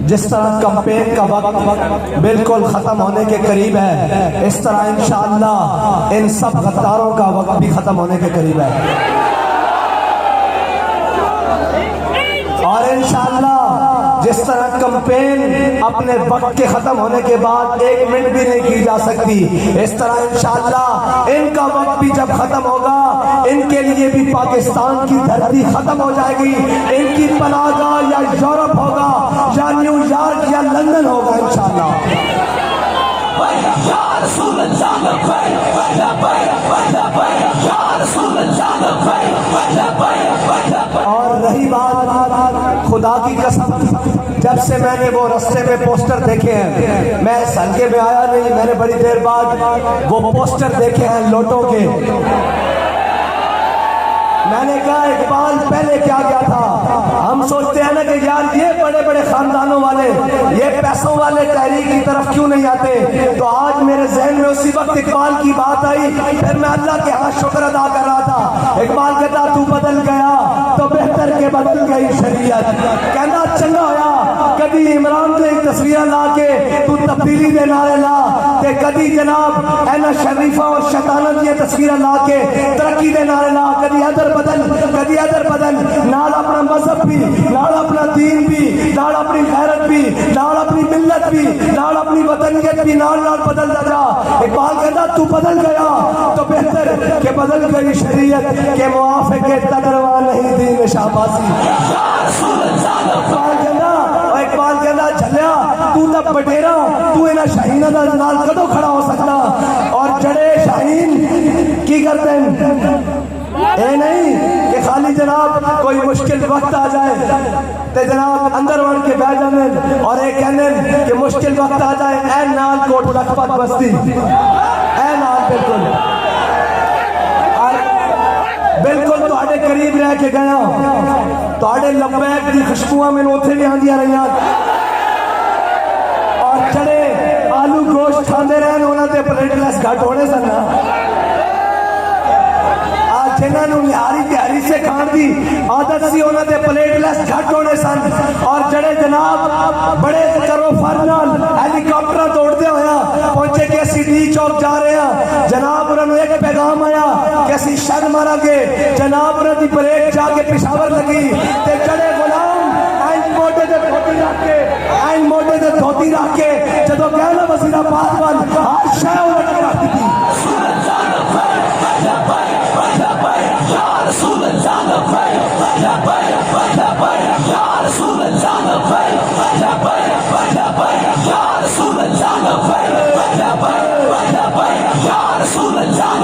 جس طرح کمپین کا وقت بالکل ختم ہونے کے قریب ہے، اس طرح انشاءاللہ ان سب غداروں کا وقت بھی ختم ہونے کے قریب ہے، اور انشاءاللہ جس طرح کمپین اپنے وقت کے ختم ہونے کے بعد 1 منٹ بھی نہیں کی جا سکتی، اس طرح انشاءاللہ ان کا وقت بھی جب ختم ہوگا، ان کے لیے بھی پاکستان کی دھرتی ختم ہو جائے گی، ان کی پناہ گاہ یا یورپ ہوگا یا نیو یارک یا لندن ہوگا انشاءاللہ۔ اور رہی بات خدا کی قسم، جب سے میں نے وہ رستے میں پوسٹر دیکھے ہیں، میں سنگے میں آیا نہیں، میں نے بڑی دیر بعد وہ پوسٹر دیکھے ہیں لوٹوں کے، میں نے کہا اقبال پہلے کیا کیا تھا؟ ہم سوچتے ہیں نا کہ یار یہ بڑے بڑے خاندانوں والے، یہ پیسوں والے تحریک کی طرف کیوں نہیں آتے؟ تو آج میرے ذہن میں اسی وقت اقبال کی بات آئی، پھر میں اللہ کے ہاں شکر ادا کر رہا تھا۔ اقبال کہتا تو بدل گیا تو بہتر کے بدل گئی شریعت، کہنا چنگا ہویا کدی عمران دے تصویر لا کے تو تبدیلی دے نعرے لا، تے کدی جناب اینا شریفہ اور شیطانت یہ تصویر لا کے ترقی دے نعرے لا، کدی ادھر بدل کدی ادھر بدل، نال اپنا مذہب بھی، نال اپنا دین بھی، نال اپنی غیرت بھی، نال اپنی ملت بھی، نال اپنی وطنیت بھی نال بدلتا جا۔ اقبال کہتا تو بدل گیا تو بہتر کہ بدل گئی شریعت، کے موافق تدروا نہیں دین شہبازی۔ اقبال کہتا جھلیا تو تب بٹیرا، تو انہا شاہینہ دا نال کدو کھڑا ہو سکتا، اور جڑے شاہین کی کرتے ہیں اے نہیں کہ خالی جناب کوئی مشکل وقت آ جائے تے جناب اندر وڑ کے بیٹھ جانے، اور اے کہنے کہ مشکل وقت آ جائے اے نال کوٹ لکھپت بستی، اے نال بالکل بالکل تواڈے قریب رہ کے گیا، تواڈے لبیک دی خوشبوئاں میں اوتھے بھی آندیاں رہیاں، اور جڑے آلو گوشت کھاندے رہے انہاں تے پلیٹلیس گھٹ ہونے سن، جنہاں نوں نہاری تہاری سے کھان دی عادت سی انہاں دے پلیٹلیس گھٹ ہونے سن، اور جڑے جناب بڑے کرو فر نال ہیلی کاپٹر دوڑدے ہویا پہنچے کہ اسی ڈی چوک جا رہے ہیں، جناب انہاں نوں ایک پیغام آیا کہ اسی شر مارا گے، جناب انہاں دی پریڈ جا کے پشاور لگی، تے جڑے غلام این موٹے دے دھوتی رکھ کے این موٹے دے دھوتی رکھ کے جدوں کہنا وزیر پاک بن ہر شے الٹ کے رکھ دی۔ رسول اللہ